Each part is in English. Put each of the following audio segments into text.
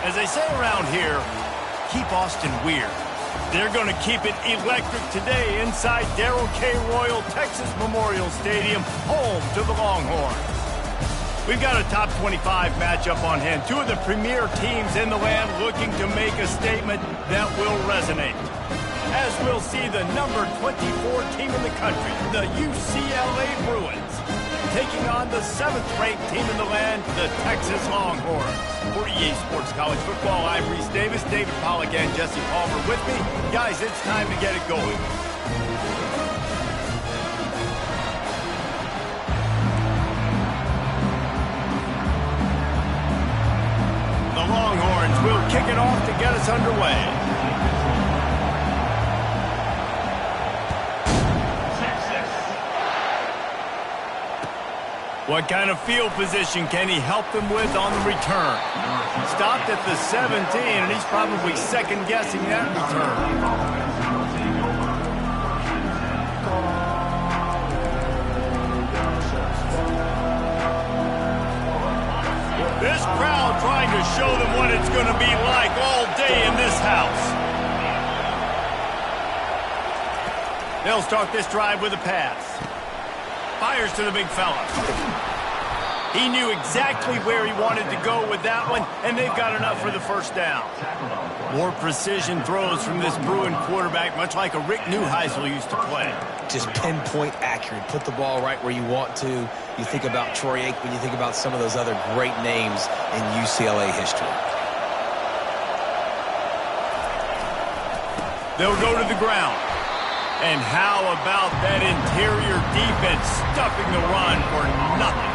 As they say around here, keep Austin weird. They're going to keep it electric today inside Darrell K. Royal Texas Memorial Stadium, home to the Longhorns. We've got a top 25 matchup on hand. Two of the premier teams in the land looking to make a statement that will resonate. As we'll see the number 24 team in the country, the UCLA Bruins, taking on the 7th-ranked team in the land, the Texas Longhorns. For EA Sports College Football, I'm Reese Davis, David Pollack, and Jesse Palmer with me. Guys, it's time to get it going. The Longhorns will kick it off to get us underway. What kind of field position can he help them with on the return? Stopped at the 17, and he's probably second-guessing that return. This crowd trying to show them what it's going to be like all day in this house. They'll start this drive with a pass. Fires to the big fella. He knew exactly where he wanted to go with that one, and they've got enough for the first down. More precision throws from this Bruin quarterback, much like a Rick Neuheisel used to play. Just pinpoint accurate. Put the ball right where you want to. You think about Troy Aikman, you think about some of those other great names in UCLA history. They'll go to the ground. And how about that interior defense stuffing the run for nothing?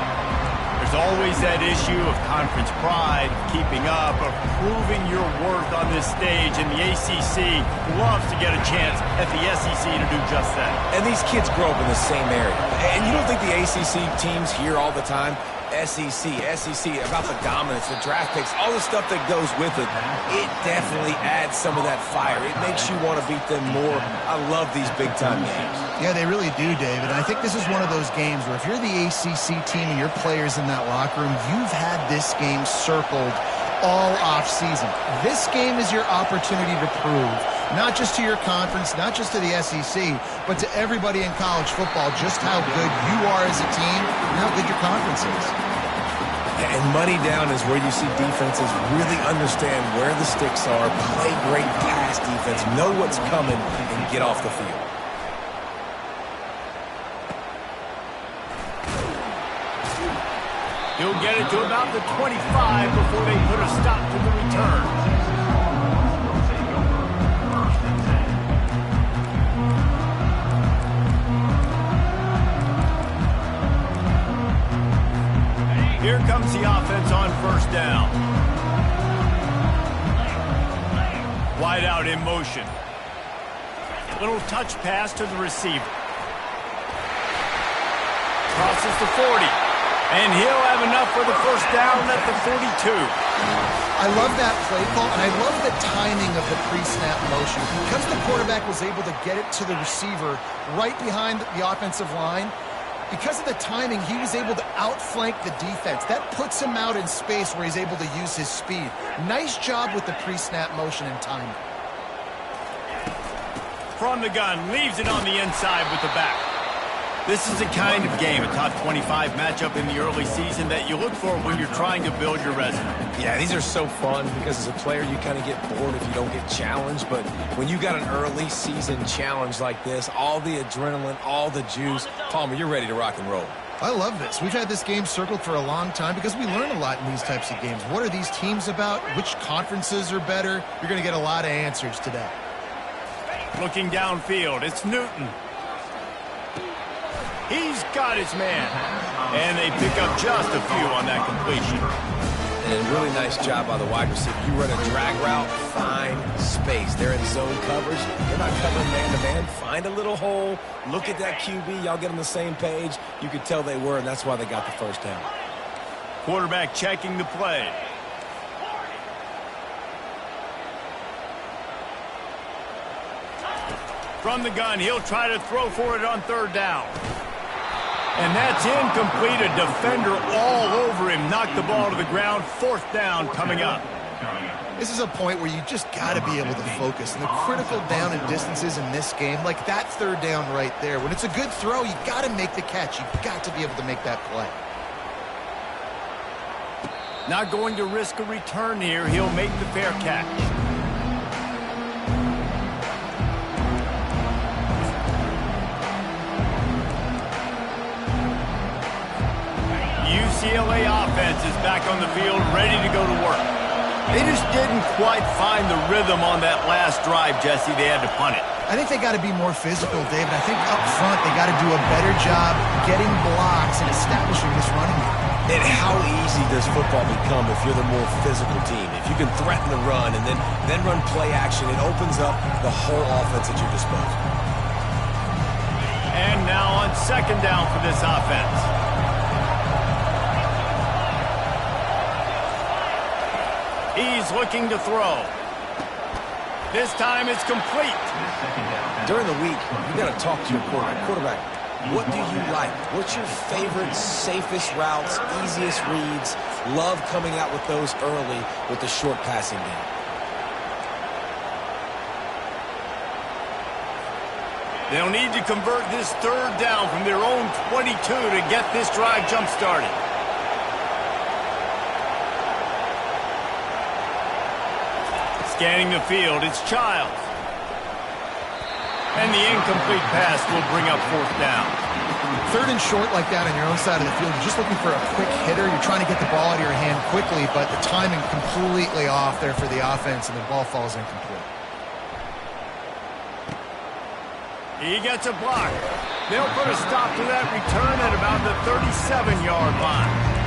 There's always that issue of conference pride, keeping up, of proving your worth on this stage, and the ACC loves to get a chance at the SEC to do just that. And these kids grow up in the same area. And you don't think the ACC teams hear all the time, SEC, about the dominance, the draft picks, all the stuff that goes with it. It definitely adds some of that fire. It makes you want to beat them more. I love these big-time games. Yeah, they really do, David. I think this is one of those games where if you're the ACC team and your players in that locker room, you've had this game circled all off-season. This game is your opportunity to prove, not just to your conference, not just to the SEC, but to everybody in college football, just how good you are as a team and how good your conference is. And money down is where you see defenses really understand where the sticks are, play great pass defense, know what's coming, and get off the field. He'll get it to about the 25 before they put a stop to the return. Here comes the offense on first down. Wide out in motion. Little touch pass to the receiver. Crosses the 40. And he'll have enough for the first down at the 42. I love that play call, and I love the timing of the pre-snap motion. Because the quarterback was able to get it to the receiver right behind the offensive line, because of the timing, he was able to outflank the defense. That puts him out in space where he's able to use his speed. Nice job with the pre-snap motion and timing. From the gun, leaves it on the inside with the back. This is the kind of game, a top 25 matchup in the early season, that you look for when you're trying to build your resume. Yeah, these are so fun because as a player, you kind of get bored if you don't get challenged. But when you got an early season challenge like this, all the adrenaline, all the juice, Palmer, you're ready to rock and roll. I love this. We've had this game circled for a long time because we learn a lot in these types of games. What are these teams about? Which conferences are better? You're going to get a lot of answers today. Looking downfield, it's Newton. He's got his man. And they pick up just a few on that completion. And a really nice job by the wide receiver. You run a drag route, find space. They're in zone coverage. They're not covering man-to-man. Find a little hole. Look at that QB. Y'all get on the same page. You could tell they were, and that's why they got the first down. Quarterback checking the play. From the gun, he'll try to throw for it on third down. And that's incomplete. A defender all over him. Knocked the ball to the ground. Fourth down coming up. This is a point where you just got to be able to focus. And the critical down and distances in this game, like that third down right there, when it's a good throw, you got to make the catch. You've got to be able to make that play. Not going to risk a return here. He'll make the fair catch. UCLA offense is back on the field, ready to go to work. They just didn't quite find the rhythm on that last drive, Jesse. They had to punt it. I think they got to be more physical, David. I think up front they got to do a better job getting blocks and establishing this running game. And how easy does football become if you're the more physical team? If you can threaten the run and then run play action, it opens up the whole offense at your disposal. And now on second down for this offense. He's looking to throw. This time it's complete. During the week, you got to talk to your quarterback. What do you like? What's your favorite, safest routes, easiest reads? Love coming out with those early with the short passing game. They'll need to convert this third down from their own 22 to get this drive jump-started. Scanning the field, it's Childs. And the incomplete pass will bring up fourth down. Third and short like that on your own side of the field, you're just looking for a quick hitter. You're trying to get the ball out of your hand quickly, but the timing completely off there for the offense, and the ball falls incomplete. He gets a block. They'll put a stop to that return at about the 37-yard line.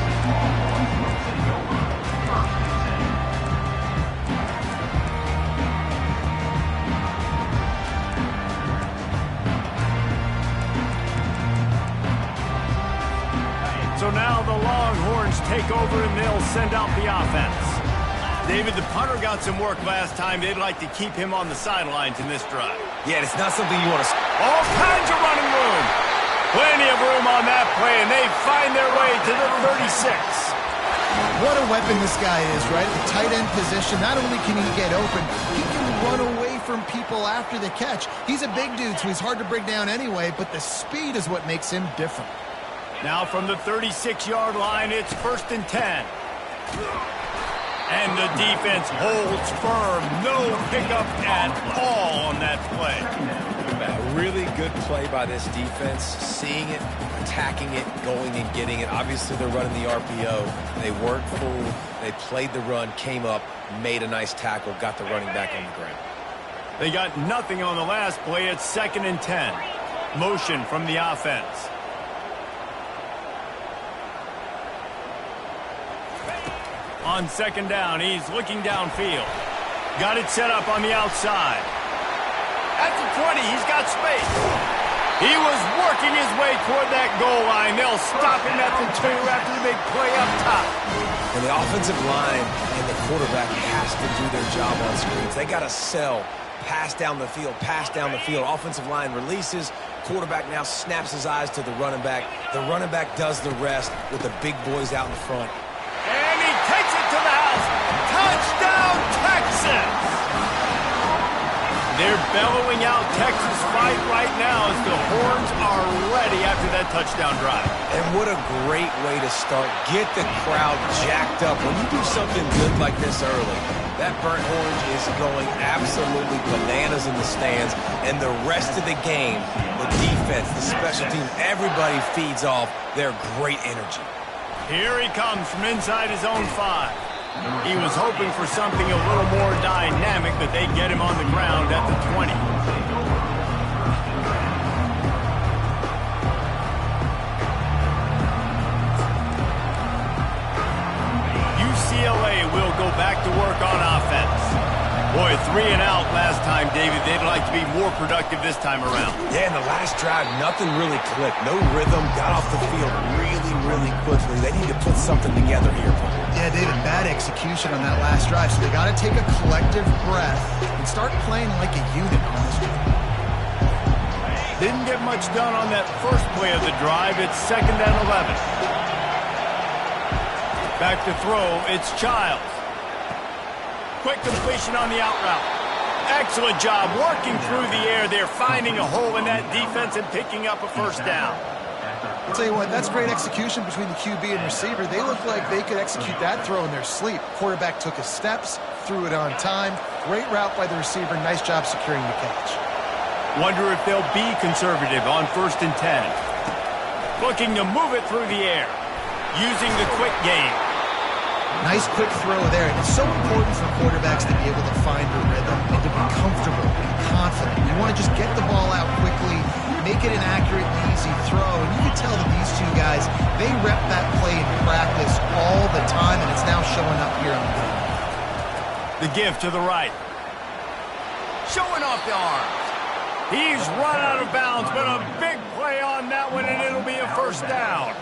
So now the Longhorns take over and they'll send out the offense. David, the punter got some work last time. They'd like to keep him on the sidelines in this drive. Yeah, it's not something you want to... All kinds of running room. Plenty of room on that play, and they find their way to the 36. What a weapon this guy is, right? The tight end position, not only can he get open, he can run away from people after the catch. He's a big dude, so he's hard to bring down anyway, but the speed is what makes him different. Now from the 36-yard line, it's 1st and 10. And the defense holds firm. No pickup at all on that play. A really good play by this defense. Seeing it, attacking it, going and getting it. Obviously, they're running the RPO. They weren't fooled. They played the run, came up, made a nice tackle, got the running back on the ground. They got nothing on the last play. It's 2nd and 10. Motion from the offense. On second down, he's looking downfield. Got it set up on the outside. At the 20, he's got space. He was working his way toward that goal line. They'll stop him at the 2 after the big play up top. And the offensive line and the quarterback has to do their job on screens. They got to sell. Pass down the field, pass down the field. Offensive line releases. Quarterback now snaps his eyes to the running back. The running back does the rest with the big boys out in front. And he takes it to the house. Touchdown, Texas! They're bellowing out Texas fight right now as the horns are ready after that touchdown drive. And what a great way to start. Get the crowd jacked up. When you do something good like this early, that burnt orange is going absolutely bananas in the stands. And the rest of the game, the defense, the special teams, everybody feeds off their great energy. Here he comes from inside his own 5. He was hoping for something a little more dynamic, but they get him on the ground at the 20. UCLA will go back to work on offense. Boy, 3 and out last time, David. They'd like to be more productive this time around. Yeah, in the last drive, nothing really clicked. No rhythm, got off the field really quickly. They need to put something together here. Yeah, David, bad execution on that last drive. So they got to take a collective breath and start playing like a unit on this drive. Didn't get much done on that first play of the drive. It's 2nd and 11. Back to throw, it's Childs. Quick completion on the out route. Excellent job working through the air there, finding a hole in that defense and picking up a first down. I'll tell you what, that's great execution between the QB and receiver. They look like they could execute that throw in their sleep. Quarterback took his steps, threw it on time. Great route by the receiver. Nice job securing the catch. Wonder if they'll be conservative on 1st and 10. Looking to move it through the air, using the quick game. Nice quick throw there. And it's so important for quarterbacks to be able to find a rhythm and to be comfortable and confident. You want to just get the ball out quickly, make it an accurate and easy throw. And you can tell that these two guys, they rep that play in practice all the time, and it's now showing up here on the game. The give to the right. Showing off the arms. He's run out of bounds, but a big play on that one, and it'll be a first down.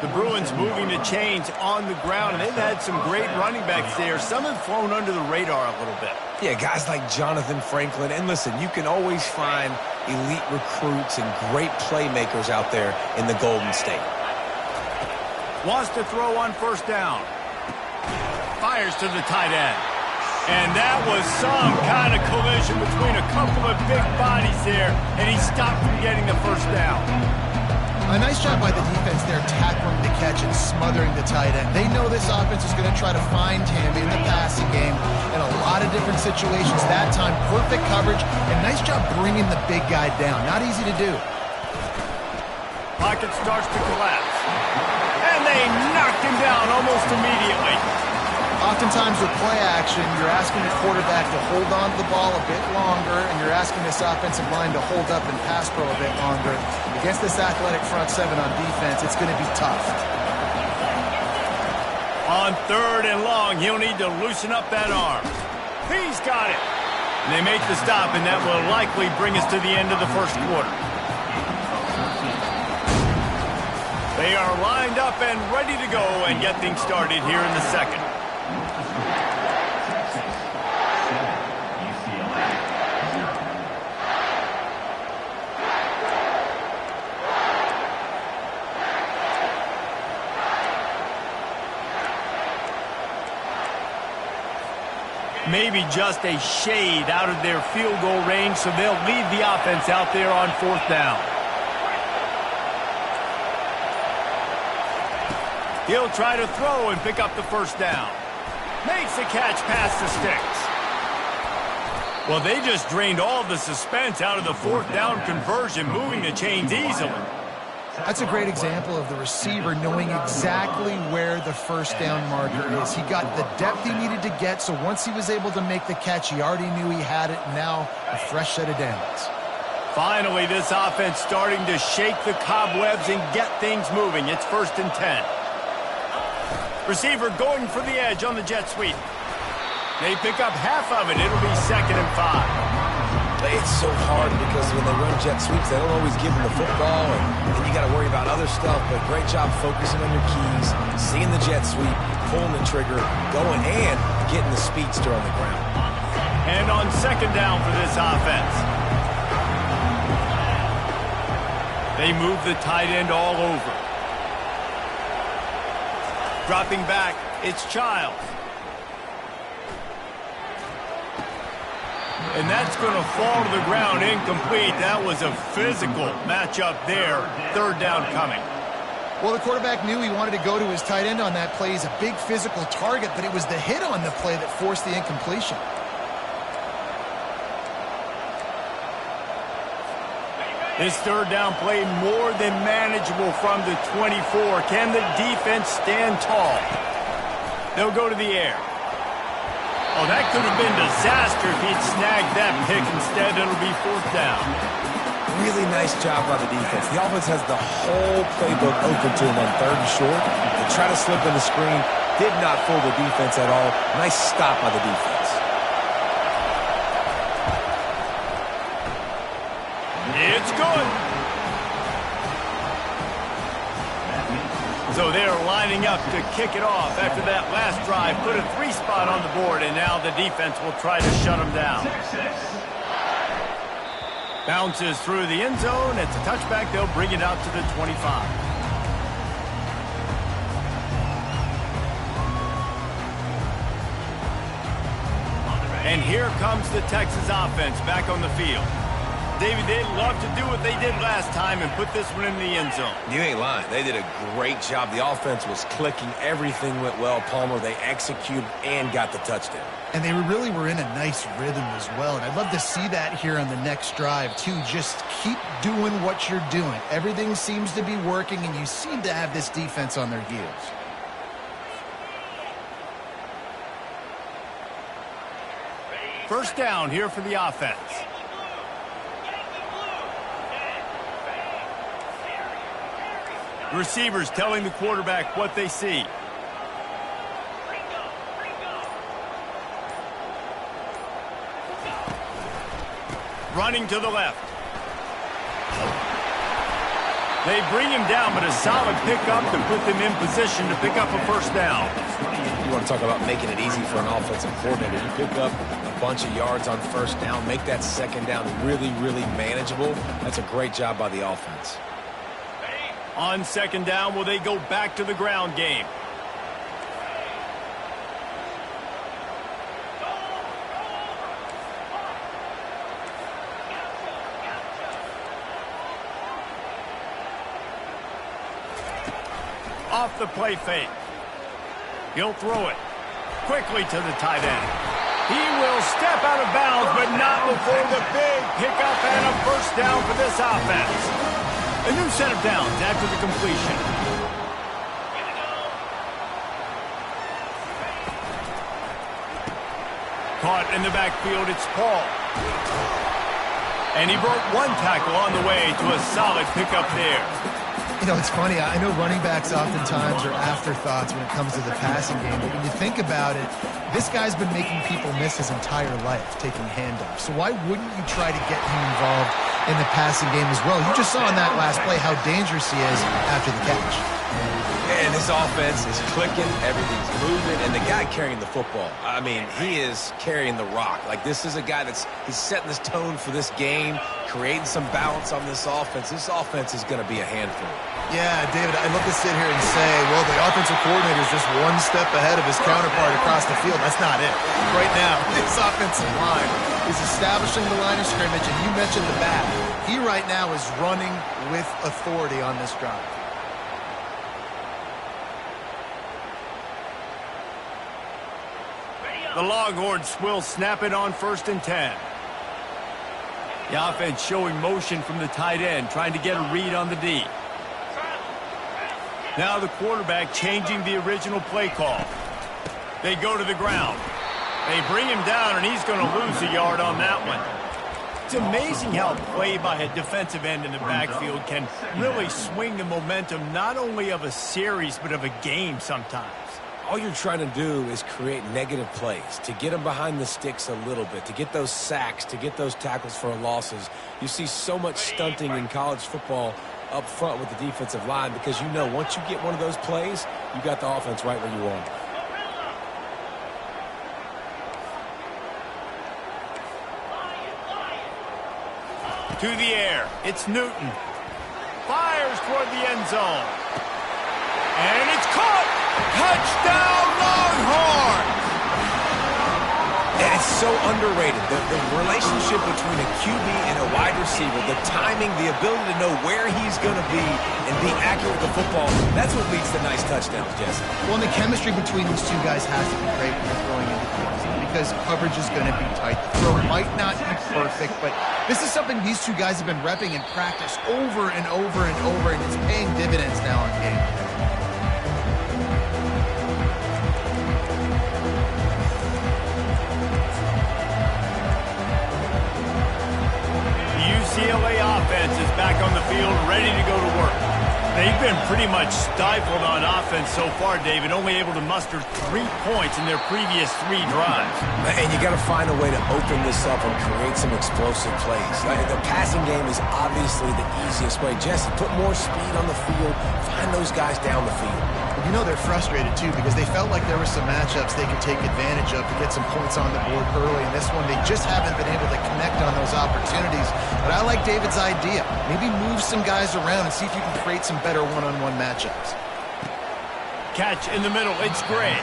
The Bruins moving the chains on the ground, and they've had some great running backs there. Some have flown under the radar a little bit. Yeah, guys like Jonathan Franklin. And listen, you can always find elite recruits and great playmakers out there in the Golden State. Wants to throw on 1st down. Fires to the tight end. And that was some kind of collision between a couple of big bodies there, and he stopped from getting the first down. A nice job by the defense there, tackling the catch and smothering the tight end. They know this offense is going to try to find him in the passing game in a lot of different situations. That time, perfect coverage, and nice job bringing the big guy down. Not easy to do. Pocket starts to collapse. And they knocked him down almost immediately. Oftentimes with play action, you're asking the quarterback to hold on to the ball a bit longer, and you're asking this offensive line to hold up and pass pro a bit longer. Against this athletic front seven on defense, it's going to be tough. On 3rd and long, he'll need to loosen up that arm. He's got it. And they make the stop, and that will likely bring us to the end of the 1st quarter. They are lined up and ready to go and get things started here in the 2nd. Maybe just a shade out of their field goal range, so they'll lead the offense out there on 4th down. He'll try to throw and pick up the first down. Makes the catch past the sticks. Well, they just drained all the suspense out of the 4th down conversion, moving the chains easily. That's a great example of the receiver knowing exactly where the first down marker is. He got the depth he needed to get, so once he was able to make the catch, he already knew he had it, and now a fresh set of downs. Finally, this offense starting to shake the cobwebs and get things moving. It's 1st and 10. Receiver going for the edge on the jet sweep. They pick up half of it. It'll be 2nd and 5. It's so hard because when they run jet sweeps, they don't always give them the football, and then you got to worry about other stuff. But great job focusing on your keys, seeing the jet sweep, pulling the trigger, going, and getting the speedster on the ground. And on 2nd down for this offense. They move the tight end all over. Dropping back, it's Childs. And that's going to fall to the ground incomplete. That was a physical matchup there. 3rd down coming. Well, the quarterback knew he wanted to go to his tight end on that play. He's a big physical target, but it was the hit on the play that forced the incompletion. This 3rd down play more than manageable from the 24. Can the defense stand tall? They'll go to the air. Oh, that could have been disaster if he'd snagged that pick. Instead, it'll be 4th down. Really nice job by the defense. The offense has the whole playbook open to him on 3rd and short. They try to slip in the screen. Did not fool the defense at all. Nice stop by the defense. It's good. So they're lining up to kick it off after that last drive. Put a 3 spot on the board, and now the defense will try to shut them down. Bounces through the end zone. It's a touchback. They'll bring it out to the 25. And here comes the Texas offense back on the field. David, they'd love to do what they did last time and put this one in the end zone. You ain't lying. They did a great job. The offense was clicking. Everything went well. Palmer, they executed and got the touchdown. And they really were in a nice rhythm as well. And I'd love to see that here on the next drive, too. Just keep doing what you're doing. Everything seems to be working, and you seem to have this defense on their heels. First down here for the offense. Receivers telling the quarterback what they see. Running to the left. They bring him down, but a solid pickup to put them in position to pick up a first down. You want to talk about making it easy for an offensive coordinator. You pick up a bunch of yards on first down, make that second down really, really manageable. That's a great job by the offense. On second down, will they go back to the ground game? Off the play fake. He'll throw it quickly to the tight end. He will step out of bounds, but not before the big pickup and a first down for this offense. A new set of downs after the completion. Caught in the backfield, it's Paul. And he broke one tackle on the way to a solid pickup there. You know, it's funny. I know running backs oftentimes are afterthoughts when it comes to the passing game, but when you think about it, this guy's been making people miss his entire life taking handoffs. So why wouldn't you try to get him involved in the passing game as well? You just saw in that last play how dangerous he is after the catch. And his offense is clicking, everything's moving, and the guy carrying the football, I mean, he is carrying the rock. Like, this is a guy he's setting this tone for this game, creating some balance on this offense. This offense is going to be a handful. Yeah, David, I'd love to sit here and say, well, the offensive coordinator is just one step ahead of his counterpart across the field. That's not it. Right now, this offensive line is establishing the line of scrimmage, and you mentioned the back. He right now is running with authority on this drive. The Longhorns will snap it on 1st and 10. The offense showing motion from the tight end, trying to get a read on the D. Now the quarterback changing the original play call. They go to the ground. They bring him down, and he's going to lose a yard on that one. It's amazing how play by a defensive end in the backfield can really swing the momentum not only of a series but of a game sometimes. All you're trying to do is create negative plays, to get them behind the sticks a little bit, to get those sacks, to get those tackles for losses. You see so much stunting in college football up front with the defensive line because you know once you get one of those plays, you got the offense right where you want it. To the air, it's Newton. Fires toward the end zone. And it's caught! Touchdown, Longhorns! And it's so underrated. The relationship between a QB and a wide receiver, the timing, the ability to know where he's going to be and be accurate with the football, that's what leads to nice touchdowns, Jesse. Well, and the chemistry between these two guys has to be great when they're throwing into the end zone because coverage is going to be tight. The throw might not be perfect, but this is something these two guys have been repping in practice over and over and over, and it's paying dividends now on game day. UCLA offense is back on the field, ready to go to work. They've been pretty much stifled on offense so far, David, only able to muster 3 points in their previous 3 drives. And you got to find a way to open this up and create some explosive plays. The passing game is obviously the easiest way. Jesse, put more speed on the field, find those guys down the field. You know they're frustrated, too, because they felt like there were some matchups they could take advantage of to get some points on the board early. In this one, they just haven't been able to connect on those opportunities. But I like David's idea. Maybe move some guys around and see if you can create some better one-on-one matchups. catch in the middle. It's great.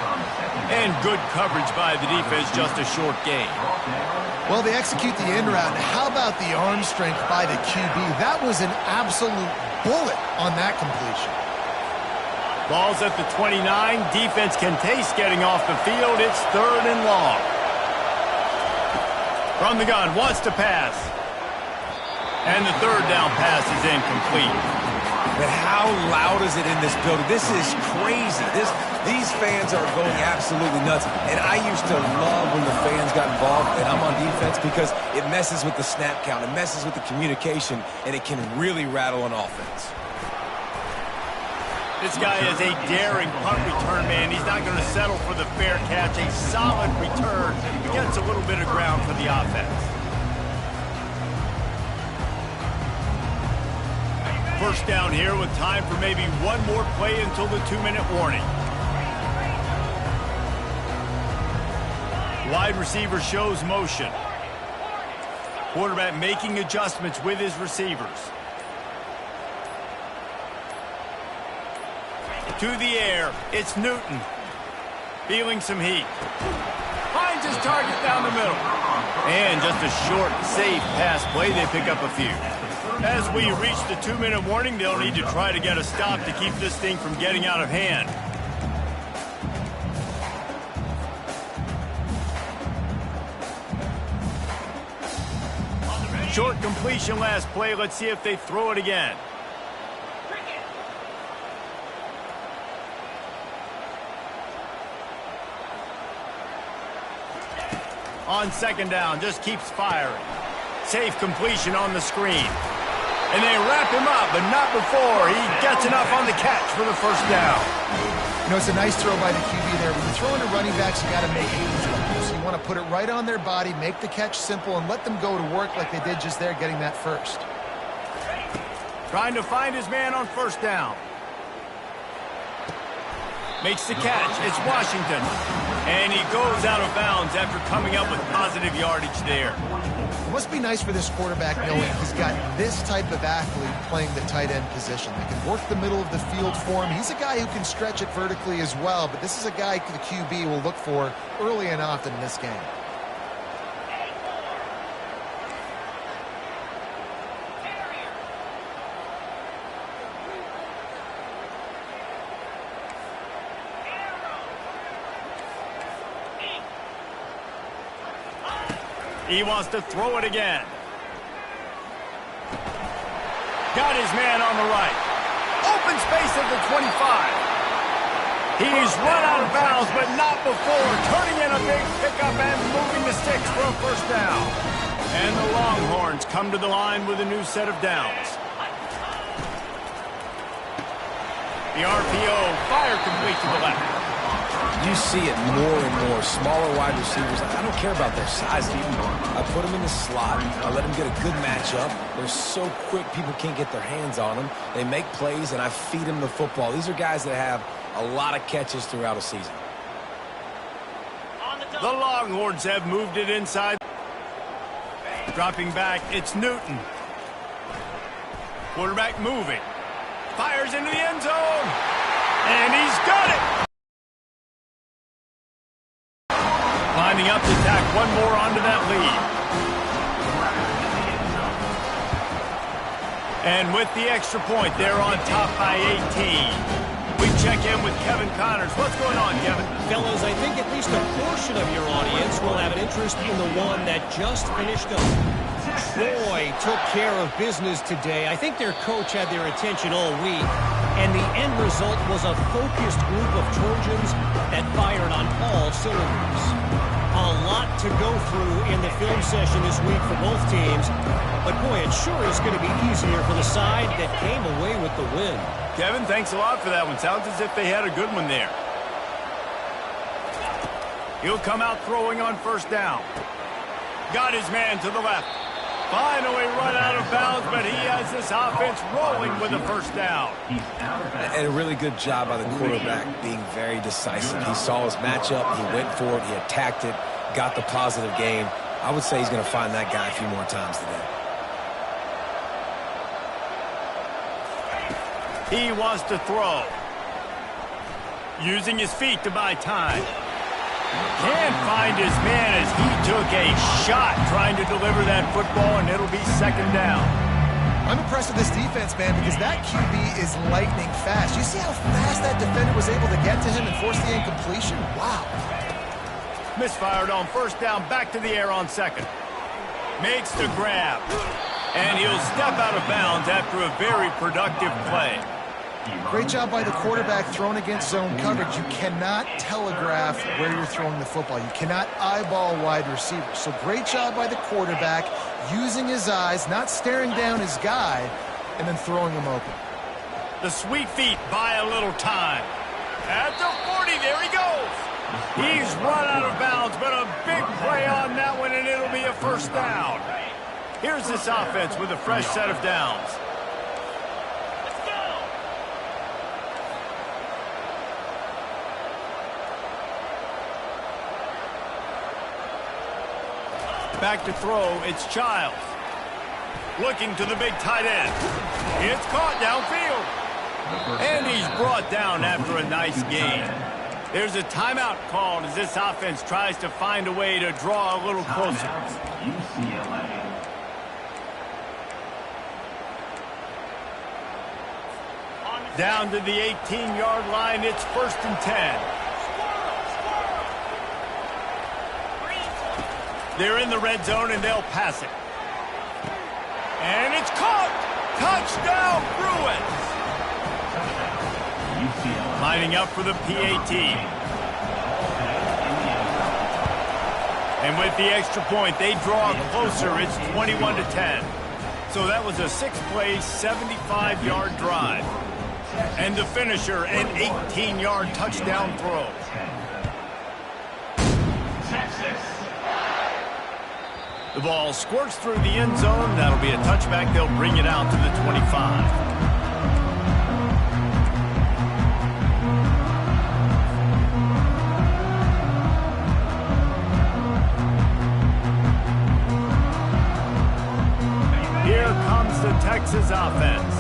And good coverage by the defense, just a short gain. Well, they execute the in route. How about the arm strength by the QB? That was an absolute bullet on that completion. Ball's at the 29. Defense can taste getting off the field. It's 3rd and long. From the gun, wants to pass. And the 3rd down pass is incomplete. But how loud is it in this building? This is crazy. These fans are going absolutely nuts. And I used to love when the fans got involved, and I'm on defense, because it messes with the snap count. It messes with the communication, and it can really rattle an offense. This guy is a daring punt return man. He's not going to settle for the fair catch. A solid return. He gets a little bit of ground for the offense. First down here with time for maybe one more play until the 2-minute warning. Wide receiver shows motion. Quarterback making adjustments with his receivers. To the air, it's Newton. Feeling some heat. Finds his target down the middle. And just a short, safe pass play. They pick up a few. As we reach the 2-minute warning, they'll need to try to get a stop to keep this thing from getting out of hand. Short completion last play. Let's see if they throw it again. On 2nd down, just keeps firing. Safe completion on the screen. And they wrap him up, but not before he gets enough on the catch for the 1st down. You know, it's a nice throw by the QB there. When you're throwing to running backs, you got to make it easy. So you want to put it right on their body, make the catch simple, and let them go to work like they did just there, getting that first. Trying to find his man on 1st down. Makes the catch. It's Washington. And he goes out of bounds after coming up with positive yardage there. It must be nice for this quarterback knowing he's got this type of athlete playing the tight end position. They can work the middle of the field for him. He's a guy who can stretch it vertically as well, but this is a guy the QB will look for early and often in this game. He wants to throw it again. Got his man on the right. Open space at the 25. He's run out of bounds, but not before. Turning in a big pickup and moving the sticks for a 1st down. And the Longhorns come to the line with a new set of downs. The RPO, fire complete to the left. You see it more and more. Smaller wide receivers, I don't care about their size anymore. I put them in the slot. I let them get a good matchup. They're so quick, people can't get their hands on them. They make plays, and I feed them the football. These are guys that have a lot of catches throughout a season. The Longhorns have moved it inside. Dropping back, it's Newton. Quarterback moving. Fires into the end zone. And he's got it. Lining up to tack one more onto that lead. And with the extra point, they're on top by 18. We check in with Kevin Connors. What's going on, Kevin? Fellas, I think at least a portion of your audience will have an interest in the one that just finished up. Troy took care of business today. I think their coach had their attention all week, and the end result was a focused group of Trojans that fired on all cylinders. A lot to go through in the film session this week for both teams, but boy, it sure is going to be easier for the side that came away with the win. Kevin, thanks a lot for that one. Sounds as if they had a good one there. He'll come out throwing on 1st down. Got his man to the left. Finally run out of bounds, but he has this offense rolling with a 1st down. And a really good job by the quarterback being very decisive. He saw his matchup, he went for it, he attacked it, got the positive gain. I would say he's going to find that guy a few more times today. He wants to throw. using his feet to buy time. Can't find his man as he took a shot trying to deliver that football, and it'll be second down. I'm impressed with this defense, man, because that QB is lightning fast. You see how fast that defender was able to get to him and force the incompletion? Wow. Misfired on first down, back to the air on second. Makes the grab, and he'll step out of bounds after a very productive play. Great job by the quarterback thrown against zone coverage. You cannot telegraph where you're throwing the football. You cannot eyeball wide receivers. So great job by the quarterback using his eyes, not staring down his guy, and then throwing him open. The sweet feet buy a little time. At the 40, there he goes. He's run out of bounds, but a big play on that one, and it'll be a first down. Here's this offense with a fresh set of downs. Back to throw, it's Childs. Looking to the big tight end. It's caught downfield. And he's brought down after a nice gain. There's a timeout called as this offense tries to find a way to draw a little closer. UCLA. Down to the 18-yard line, it's 1st and 10. They're in the red zone, and they'll pass it. And it's caught! Touchdown, Bruins! Lining up for the PAT. And with the extra point, they draw closer. It's 21-10. So that was a 6-play, 75-yard drive. And the finisher, an 18-yard touchdown throw. The ball squirts through the end zone. That'll be a touchback. They'll bring it out to the 25. Here comes the Texas offense.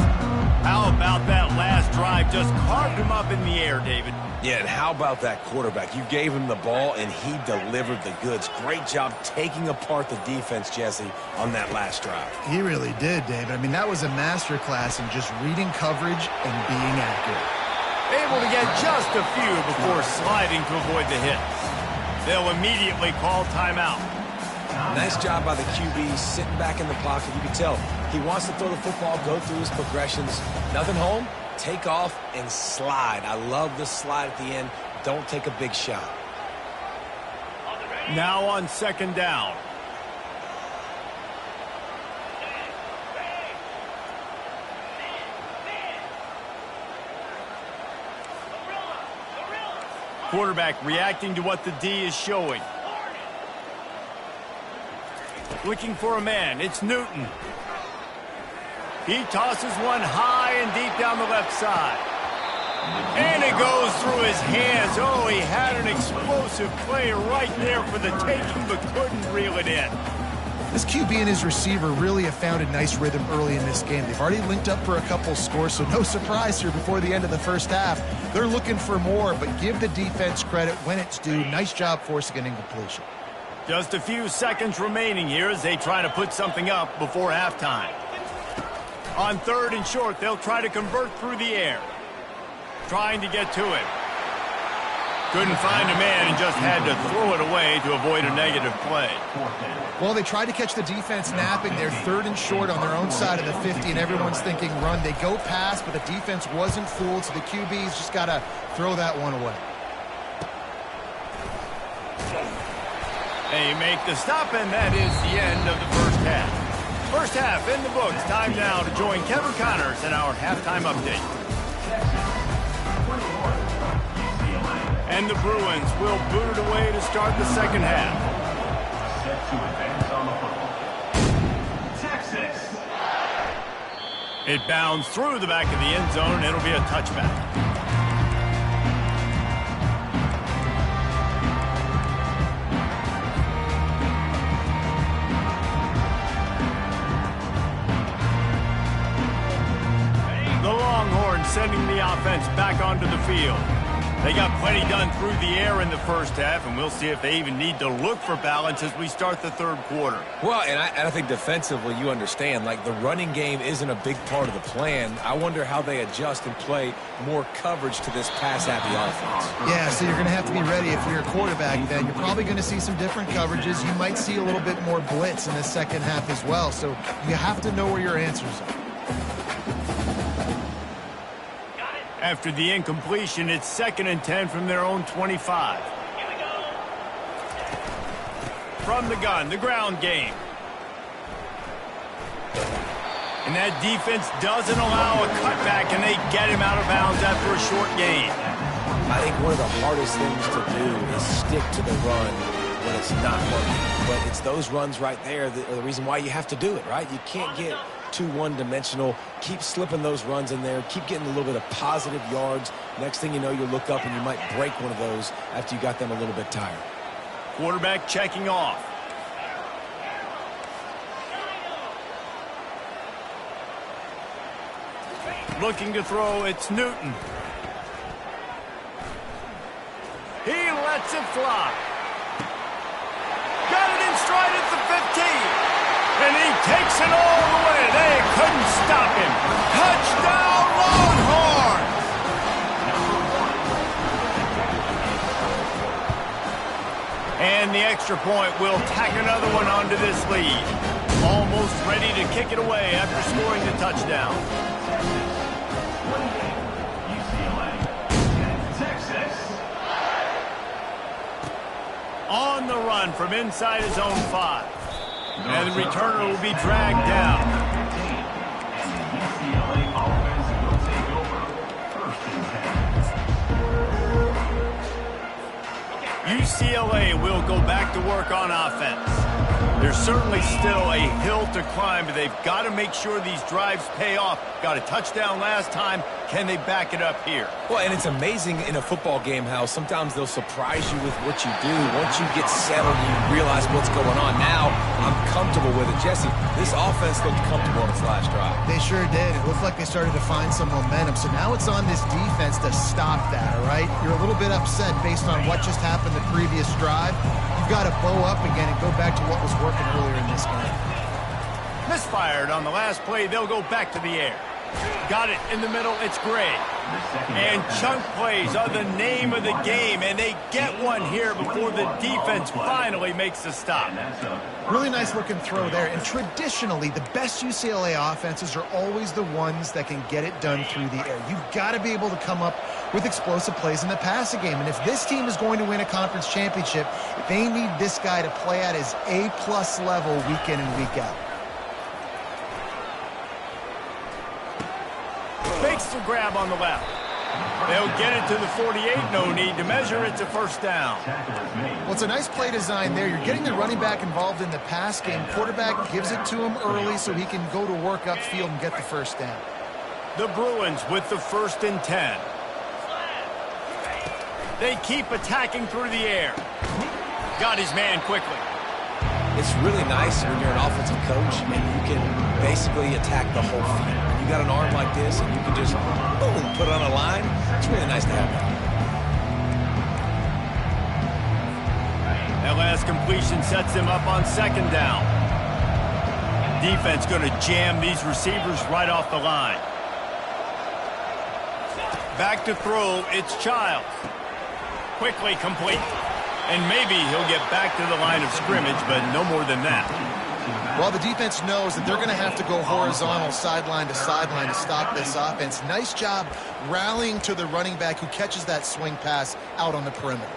How about that last drive? Just carved him up in the air, David. Yeah, and how about that quarterback? You gave him the ball, and he delivered the goods. Great job taking apart the defense, Jesse, on that last drive. He really did, David. I mean, that was a masterclass in just reading coverage and being accurate. Able to get just a few before sliding to avoid the hits. They'll immediately call timeout. Nice job by the QB sitting back in the pocket. You can tell he wants to throw the football, go through his progressions. Nothing home, take off, and slide. I love the slide at the end. Don't take a big shot. Now on second down. Quarterback reacting to what the D is showing. Looking for a man. It's Newton. He tosses one high and deep down the left side. And it goes through his hands. Oh, he had an explosive play right there for the taking, but couldn't reel it in. This QB and his receiver really have found a nice rhythm early in this game. They've already linked up for a couple scores, so no surprise here before the end of the first half. They're looking for more, but give the defense credit when it's due. Nice job forcing an incompletion. Just a few seconds remaining here as they try to put something up before halftime. On 3rd and short, they'll try to convert through the air. Trying to get to it. Couldn't find a man and just had to throw it away to avoid a negative play. Well, they tried to catch the defense napping. They're 3rd and short on their own side of the 50, and everyone's thinking run. They go pass, but the defense wasn't fooled, so the QB's just got to throw that one away. They make the stop, and that is the end of the first half. First half in the books. Time now to join Kevin Connors in our halftime update. And the Bruins will boot it away to start the second half. Set to advance on the football. Texas. It bounds through the back of the end zone, and it'll be a touchback. The Longhorns sending the offense back onto the field. They got plenty done through the air in the first half, and we'll see if they even need to look for balance as we start the third quarter. Well, and I think defensively you understand, like the running game isn't a big part of the plan. I wonder how they adjust and play more coverage to this pass-happy offense. Yeah, so you're going to have to be ready if you're a quarterback then. You're probably going to see some different coverages. You might see a little bit more blitz in the second half as well, so you have to know where your answers are. After the incompletion, it's 2nd and 10 from their own 25. From the gun, the ground game. And that defense doesn't allow a cutback, and they get him out of bounds after a short gain. I think one of the hardest things to do is stick to the run when it's not working. But it's those runs right there that are the reason why you have to do it, right? You can't get too one-dimensional. Keep slipping those runs in there. Keep getting a little bit of positive yards. Next thing you know, you look up and you might break one of those after you got them a little bit tired. Quarterback checking off. Looking to throw, it's Newton. He lets it fly. Got it in stride at the 15. And he takes it all the way. They couldn't stop him. Touchdown, Longhorns! And the extra point will tack another one onto this lead. Almost ready to kick it away after scoring the touchdown. UCLA, Texas. On the run from inside his own 5. And the returner will be dragged down. And the UCLA offense will take over 1st and 10. UCLA will go back to work on offense. There's certainly still a hill to climb, but they've got to make sure these drives pay off. Got a touchdown last time. Can they back it up here? Well, and it's amazing in a football game how sometimes they'll surprise you with what you do. Once you get settled, you realize what's going on. Now, I'm comfortable with it. Jesse, this offense looked comfortable on its last drive. They sure did. It looked like they started to find some momentum. So now it's on this defense to stop that, all right? You're a little bit upset based on what just happened the previous drive. You've got to bow up again and go back to what was working earlier in this game. Misfired on the last play. They'll go back to the air. Got it in the middle. It's Gray. And chunk plays are the name of the game, and they get one here before the defense finally makes the stop. Really nice looking throw there. And traditionally, the best UCLA offenses are always the ones that can get it done through the air. You've got to be able to come up with explosive plays in the passing game. And if this team is going to win a conference championship, they need this guy to play at his A-plus level week in and week out. Makes the grab on the left. They'll get it to the 48. No need to measure. It's a 1st down. Well, it's a nice play design there. You're getting the running back involved in the pass game. Quarterback gives it to him early so he can go to work upfield and get the 1st down. The Bruins with the 1st and 10. They keep attacking through the air. Got his man quickly. It's really nice when you're an offensive coach and you can basically attack the whole field. You got an arm like this and you can just, boom, put it on a line. It's really nice to have that. That last completion sets them up on 2nd down. Defense going to jam these receivers right off the line. Back to throw, it's Childs. Quickly complete. And maybe he'll get back to the line of scrimmage, but no more than that. Well, the defense knows that they're going to have to go horizontal sideline to sideline to stop this offense. Nice job rallying to the running back who catches that swing pass out on the perimeter.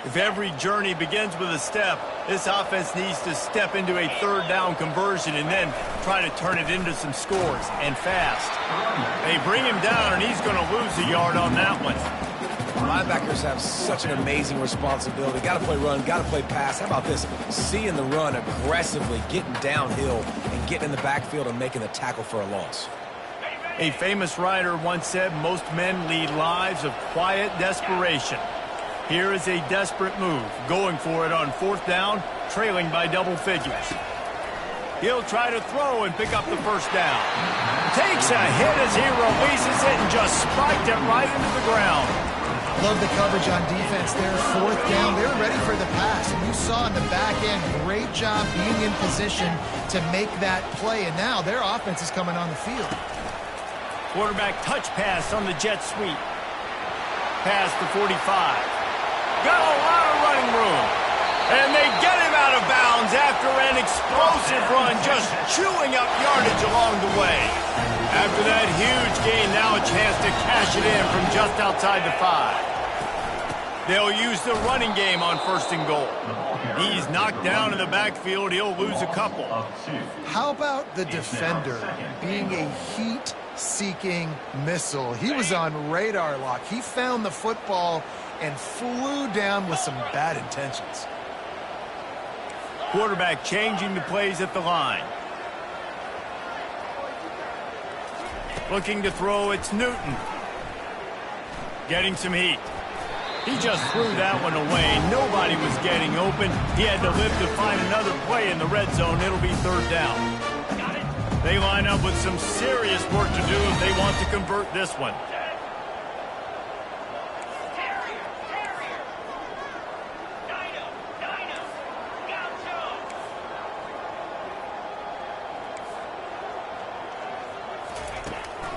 If every journey begins with a step, this offense needs to step into a 3rd down conversion and then try to turn it into some scores, and fast. They bring him down, and he's going to lose a yard on that one. Linebackers have such an amazing responsibility. Got to play run, got to play pass. How about this? Seeing the run aggressively, getting downhill, and getting in the backfield and making the tackle for a loss. A famous writer once said, most men lead lives of quiet desperation. Here is a desperate move, going for it on 4th down, trailing by double figures. He'll try to throw and pick up the first down. Takes a hit as he releases it and just spiked it right into the ground. Love the coverage on defense there. Fourth down. They were ready for the pass. And you saw in the back end, great job being in position to make that play. And now their offense is coming on the field. Quarterback touch pass on the jet sweep. Pass to 45. Got a lot of running room. And they get him out of bounds after an explosive run, just chewing up yardage along the way. After that huge gain, now a chance to cash it in from just outside the 5. They'll use the running game on 1st and goal. He's knocked down in the backfield. He'll lose a couple. How about the defender being a heat-seeking missile? He was on radar lock. He found the football and flew down with some bad intentions. Quarterback changing the plays at the line. Looking to throw, it's Newton. Getting some heat. He just threw that one away. Nobody was getting open. He had to live to find another play in the red zone. It'll be 3rd down. They line up with some serious work to do if they want to convert this one.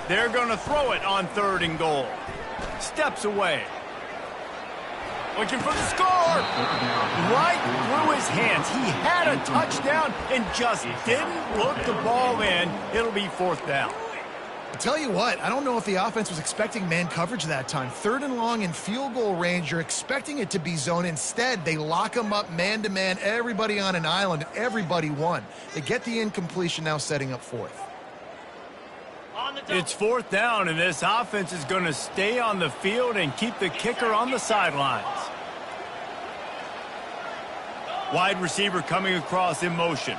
They're going to throw it on 3rd and goal. Steps away. Looking for the score. Right through his hands. He had a touchdown and just didn't look the ball in. It'll be 4th down. I'll tell you what, I don't know if the offense was expecting man coverage that time. 3rd and long in field goal range. You're expecting it to be zone. Instead, they lock them up man-to-man. Everybody on an island. Everybody won. They get the incompletion, now setting up 4th. It's 4th down, and this offense is going to stay on the field and keep the kicker on the sidelines. Wide receiver coming across in motion.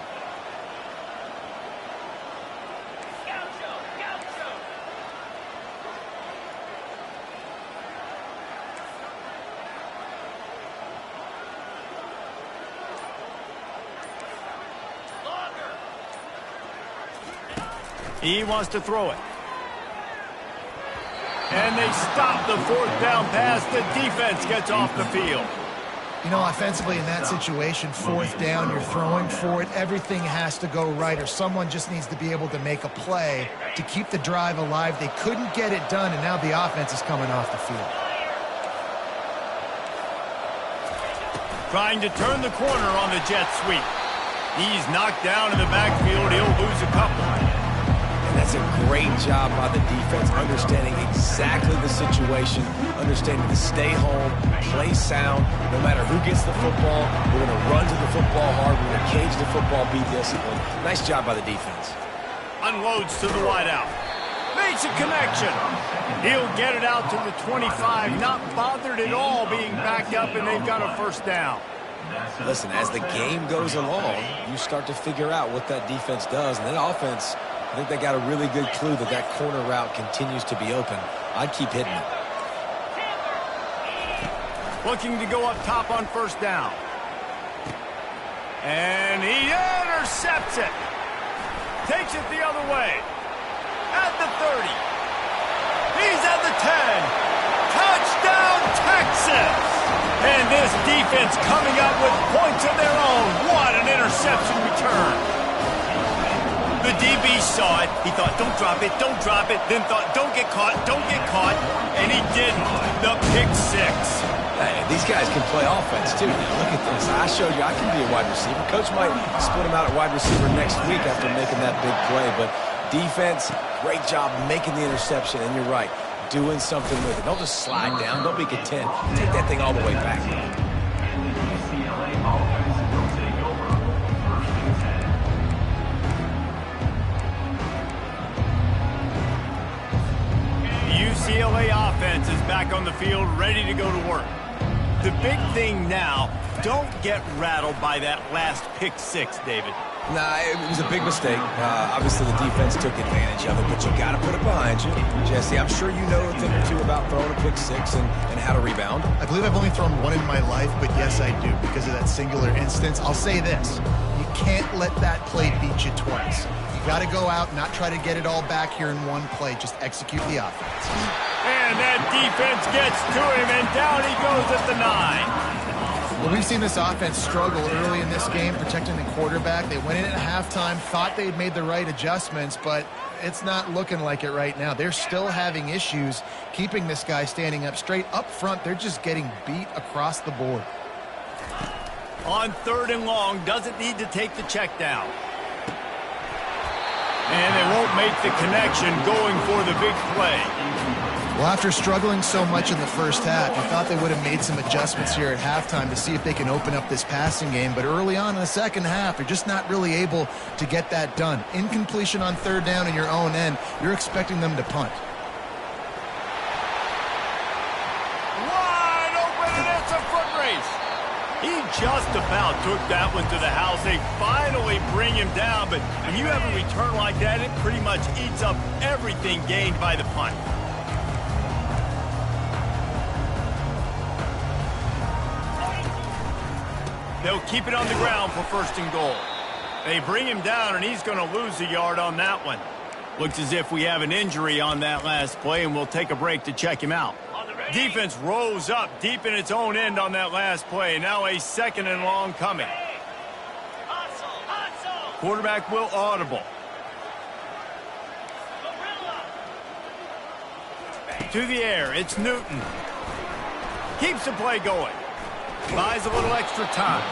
He wants to throw it. And they stop the 4th down pass. The defense gets off the field. You know, offensively in that situation, 4th down, you're throwing for it. Everything has to go right, or someone just needs to be able to make a play to keep the drive alive. They couldn't get it done, and now the offense is coming off the field. Trying to turn the corner on the jet sweep. He's knocked down in the backfield. He'll lose a couple. That's a great job by the defense, understanding exactly the situation, understanding to stay home, play sound. No matter who gets the football, we're going to run to the football hard. We're going to cage the football, be disciplined. Nice job by the defense. Unloads to the wideout. Makes a connection. He'll get it out to the 25, not bothered at all being backed up, and they've got a 1st down. Listen, as the game goes along, you start to figure out what that defense does, and that offense, I think they got a really good clue that that corner route continues to be open. I'd keep hitting it. Looking to go up top on 1st down. And he intercepts it. Takes it the other way. At the 30. He's at the 10. Touchdown, Texas! And this defense coming up with points of their own. What an interception return. The DB saw it. He thought, don't drop it, don't drop it. Then thought, don't get caught, don't get caught. And he didn't. The pick 6. Hey, these guys can play offense, too. Now, look at this. I showed you I can be a wide receiver. Coach might split him out at wide receiver next week after making that big play. But defense, great job making the interception. And you're right, doing something with it. Don't just slide down. Don't be content. Take that thing all the way back. UCLA offense will take over on 1st and 10. UCLA offense is back on the field, ready to go to work. The big thing now, don't get rattled by that last pick 6, David. Nah, it was a big mistake. Obviously, the defense took advantage of it, but you got to put it behind you. Jesse, I'm sure you know a thing or two about throwing a pick six and how to rebound. I believe I've only thrown one in my life, but yes, I do because of that singular instance. I'll say this. You can't let that play beat you twice. You got to go out and not try to get it all back here in one play. Just execute the offense. And that defense gets to him, and down he goes at the 9. Well, we've seen this offense struggle early in this game, protecting the quarterback. They went in at halftime, thought they'd made the right adjustments, but it's not looking like it right now. They're still having issues keeping this guy standing up straight. Up front, they're just getting beat across the board. On 3rd and long, doesn't need to take the check down. And they won't make the connection going for the big play. Well, after struggling so much in the first half, you thought they would have made some adjustments here at halftime to see if they can open up this passing game. But early on in the second half, you're just not really able to get that done. Incompletion on 3rd down in your own end, you're expecting them to punt. Wide open, and it's a foot race. He just about took that one to the house. They finally bring him down, but when you have a return like that, it pretty much eats up everything gained by the punt. They'll keep it on the ground for 1st and goal. They bring him down, and he's going to lose a yard on that one. Looks as if we have an injury on that last play, and we'll take a break to check him out. Defense rose up deep in its own end on that last play. Now a 2nd and long coming. Quarterback will audible. To the air, it's Newton. Keeps the play going. Buys a little extra time.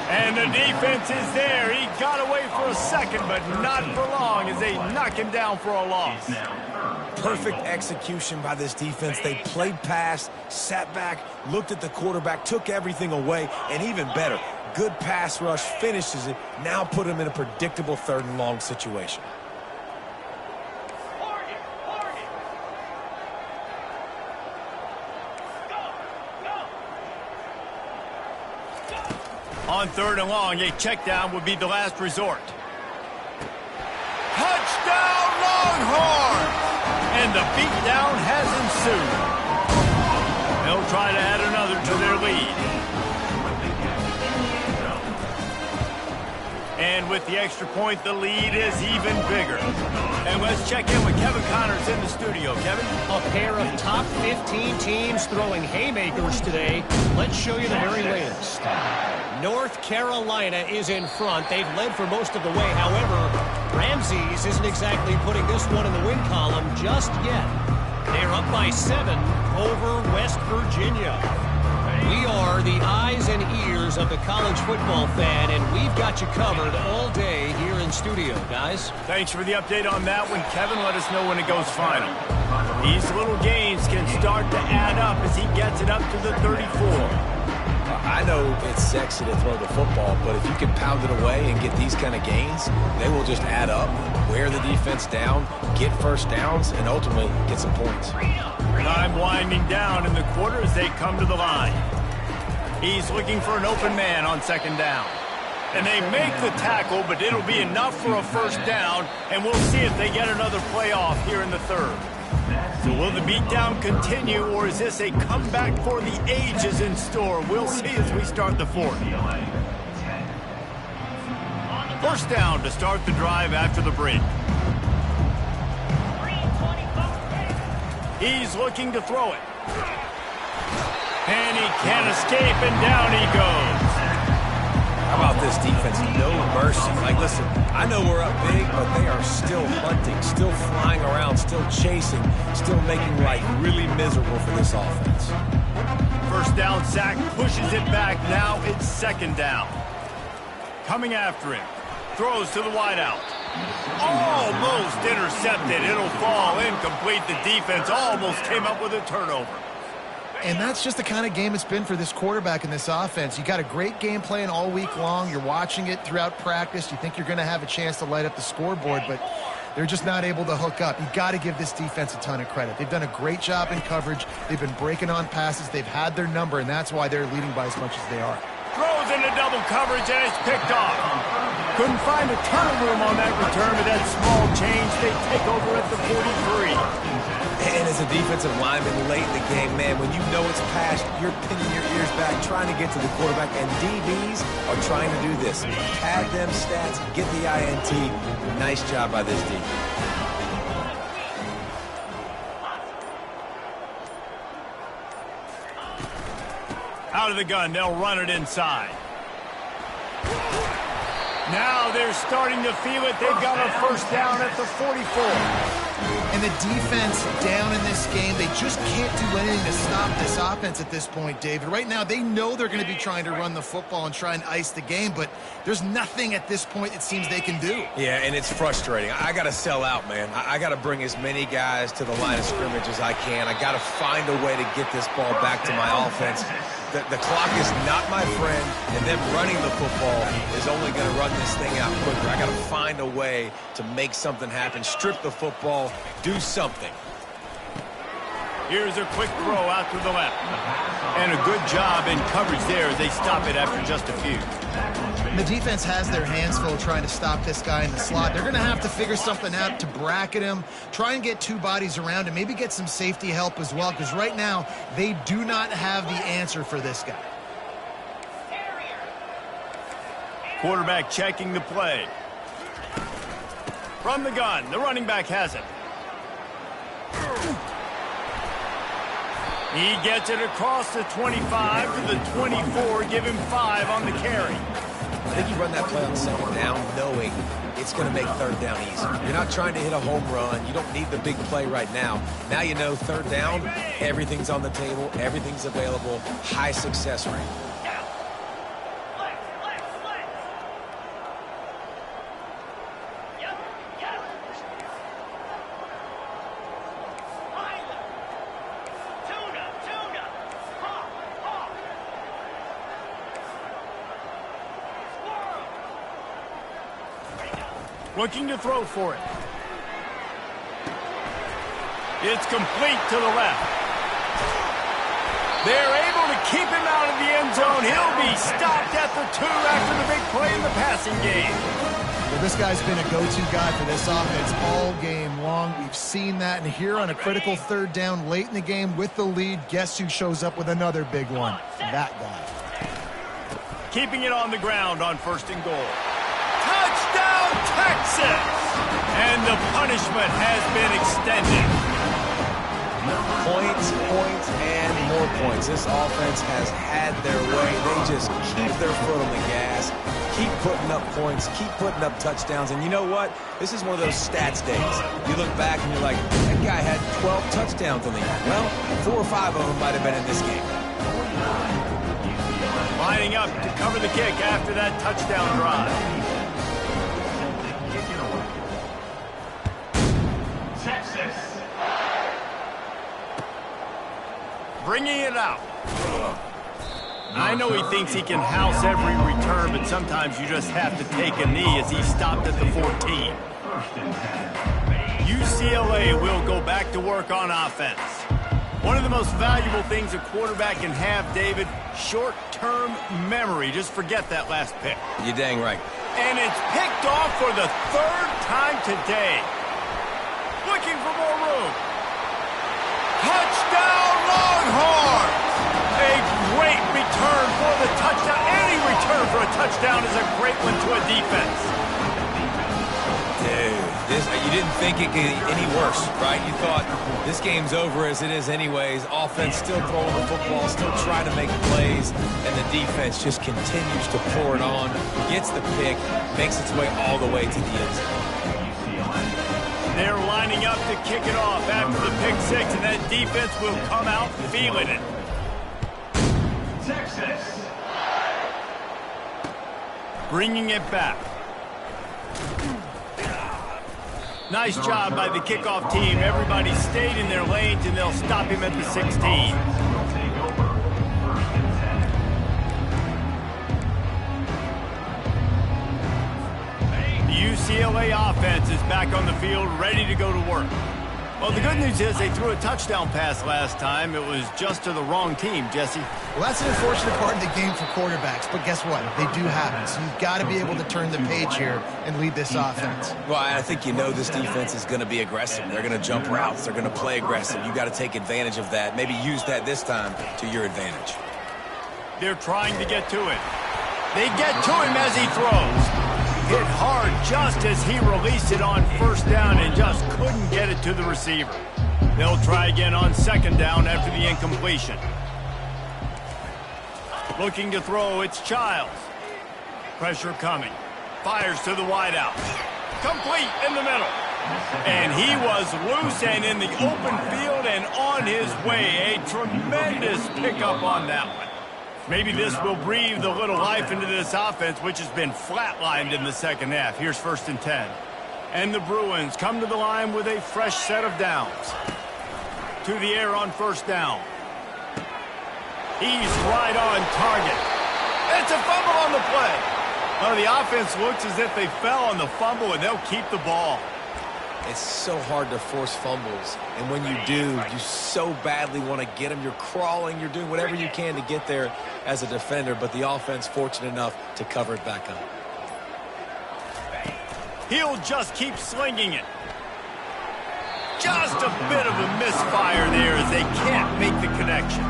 And the defense is there. He got away for a second, but not for long as they knock him down for a loss. Perfect execution by this defense. They played pass, sat back, looked at the quarterback, took everything away, and even better, good pass rush, finishes it, now put him in a predictable 3rd and long situation. On 3rd and long, a check down would be the last resort. Touchdown, Longhorns! And the beatdown has ensued. They'll try to add another to their lead. And with the extra point, the lead is even bigger. And let's check in with Kevin Connors in the studio. Kevin? A pair of top 15 teams throwing haymakers today. Let's show you the very latest. North Carolina is in front. They've led for most of the way. However, Ramses isn't exactly putting this one in the win column just yet. They're up by 7 over West Virginia. We are the eyes and ears of the college football fan, and we've got you covered all day here in studio, guys. Thanks for the update on that one, Kevin. Let us know when it goes final. These little gains can start to add up as he gets it up to the 34. I know it's sexy to throw the football, but if you can pound it away and get these kind of gains, they will just add up, wear the defense down, get 1st downs, and ultimately get some points. Time winding down in the quarter as they come to the line. He's looking for an open man on 2nd down. And they make the tackle, but it'll be enough for a 1st down, and we'll see if they get another play off here in the 3rd. So will the beatdown continue, or is this a comeback for the ages in store? We'll see as we start the 4th. 1st down to start the drive after the break. He's looking to throw it. And he can't escape, and down he goes. How about this defense? No mercy. Like, listen, I know we're up big, but they are still hunting, still flying around, still chasing, still making life really miserable for this offense. 1st down sack pushes it back. Now it's 2nd down. Coming after him. Throws to the wideout. Almost intercepted. It'll fall incomplete. The defense almost came up with a turnover. And that's just the kind of game it's been for this quarterback in this offense. You got a great game plan all week long. You're watching it throughout practice. You think you're going to have a chance to light up the scoreboard, but they're just not able to hook up. You got to give this defense a ton of credit. They've done a great job in coverage. They've been breaking on passes. They've had their number, and that's why they're leading by as much as they are. Throws into double coverage, and it's picked off. Couldn't find a ton of room on that return, but that small change, they take over at the 43. And as a defensive lineman late in the game, man, when you know it's past, you're pinning your ears back, trying to get to the quarterback, and DBs are trying to do this. Pad them stats, get the INT. Nice job by this D. Out of the gun, they'll run it inside. Now they're starting to feel it. They've got a first down at the 44. And the defense down in this game, they just can't do anything to stop this offense at this point, David. Right now, they know they're going to be trying to run the football and try and ice the game, but there's nothing at this point it seems they can do. Yeah, and it's frustrating. I got to sell out, man. I got to bring as many guys to the line of scrimmage as I can. I got to find a way to get this ball back to my offense. The clock is not my friend, and them running the football is only going to run this thing out quicker. I got to find a way to make something happen, strip the football, do something. Here's a quick throw out to the left. And a good job in coverage there as they stop it after just a few. The defense has their hands full trying to stop this guy in the slot. They're going to have to figure something out to bracket him, try and get two bodies around him, maybe get some safety help as well, because right now they do not have the answer for this guy. Quarterback checking the play. From the gun, the running back has it. He gets it across the 25 to the 24, give him 5 on the carry. I think you run that play on second down knowing it's going to make third down easy. You're not trying to hit a home run. You don't need the big play right now. Now you know third down, everything's on the table, everything's available, high success rate. Looking to throw for it. It's complete to the left. They're able to keep him out of the end zone. He'll be stopped at the 2 after the big play in the passing game. Well, this guy's been a go-to guy for this offense all game long. We've seen that, and here on a critical third down late in the game with the lead, guess who shows up with another big one? That guy. Keeping it on the ground on 1st and goal. Touchdown, Texas! And the punishment has been extended. Points, and more points. This offense has had their way. They just keep their foot on the gas, keep putting up points, keep putting up touchdowns. And you know what? This is one of those stats days. You look back and you're like, that guy had 12 touchdowns on the year. Well, 4 or 5 of them might have been in this game. Lining up to cover the kick after that touchdown drive. Texas. Bringing it out. I know he thinks he can house every return, but sometimes you just have to take a knee as he stopped at the 14. UCLA will go back to work on offense. One of the most valuable things a quarterback can have, David, short-term memory. Just forget that last pick. You're dang right. And it's picked off for the 3rd time today. Looking for more room. Touchdown, Longhorns! A great return for the touchdown. Any return for a touchdown is a great one to a defense. Dude, you didn't think it could get any worse, right? You thought this game's over as it is anyways. Offense still throwing the football, still trying to make plays, and the defense just continues to pour it on, gets the pick, makes its way all the way to the end zone. They're lining up to kick it off after the pick 6, and that defense will come out feeling it. Texas. Bringing it back. Nice job by the kickoff team. Everybody stayed in their lanes, and they'll stop him at the 16. The UCLA offense is back on the field, ready to go to work. Well, the good news is they threw a touchdown pass last time. It was just to the wrong team, Jesse. Well, that's an unfortunate part of the game for quarterbacks, but guess what? They do happen. So you've got to be able to turn the page here and lead this offense. Well, I think you know this defense is going to be aggressive. They're going to jump routes. They're going to play aggressive. You got to take advantage of that. Maybe use that this time to your advantage. They're trying to get to it. They get to him as he throws. Hit hard just as he released it on first down and just couldn't get it to the receiver. They'll try again on second down after the incompletion. Looking to throw, it's Childs. Pressure coming. Fires to the wideout. Complete in the middle. And he was loose and in the open field and on his way. A tremendous pickup on that one. Maybe this will breathe a little life into this offense, which has been flatlined in the second half. Here's 1st and 10. And the Bruins come to the line with a fresh set of downs. To the air on first down. He's right on target. It's a fumble on the play. Well, the offense looks as if they fell on the fumble, and they'll keep the ball. It's so hard to force fumbles, and when you do, you so badly want to get them. You're crawling, you're doing whatever you can to get there as a defender, but the offense fortunate enough to cover it back up. He'll just keep slinging it. Just a bit of a misfire there as they can't make the connection.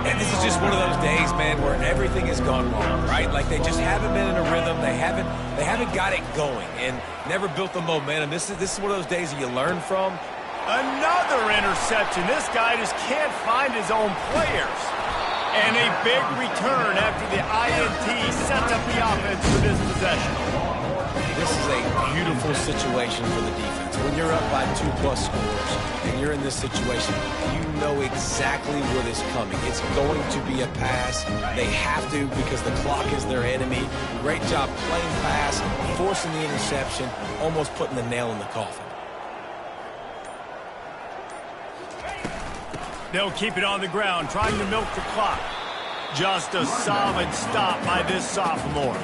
And this is just one of those days, man, where everything has gone wrong, right? Like they just haven't been in a rhythm. They haven't got it going and never built the momentum. This is one of those days that you learn from. Another interception. This guy just can't find his own players. And a big return after the INT sets up the offense for this possession. This is a beautiful situation for the defense. When you're up by 2+ scores and you're in this situation, you know exactly what is coming. It's going to be a pass. They have to because the clock is their enemy. Great job playing pass, forcing the interception, almost putting the nail in the coffin. They'll keep it on the ground, trying to milk the clock. Just a solid stop by this sophomore.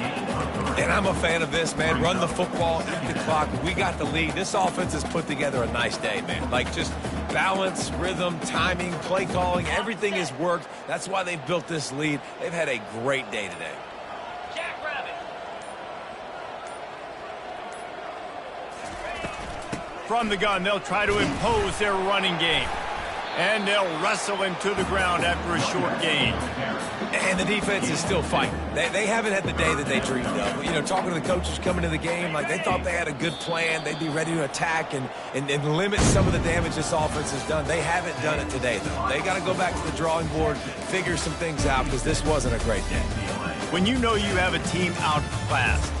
And I'm a fan of this, man. Run the football, eat the clock. We got the lead. This offense has put together a nice day, man. Like just balance, rhythm, timing, play calling, everything has worked. That's why they've built this lead. They've had a great day today. From the gun, they'll try to impose their running game. And they'll wrestle him to the ground after a short gain. And the defense is still fighting. They haven't had the day that they dreamed of. You know, talking to the coaches coming to the game, like they thought they had a good plan. They'd be ready to attack and limit some of the damage this offense has done. They haven't done it today, though. They got to go back to the drawing board, figure some things out, because this wasn't a great day. When you know you have a team outclassed,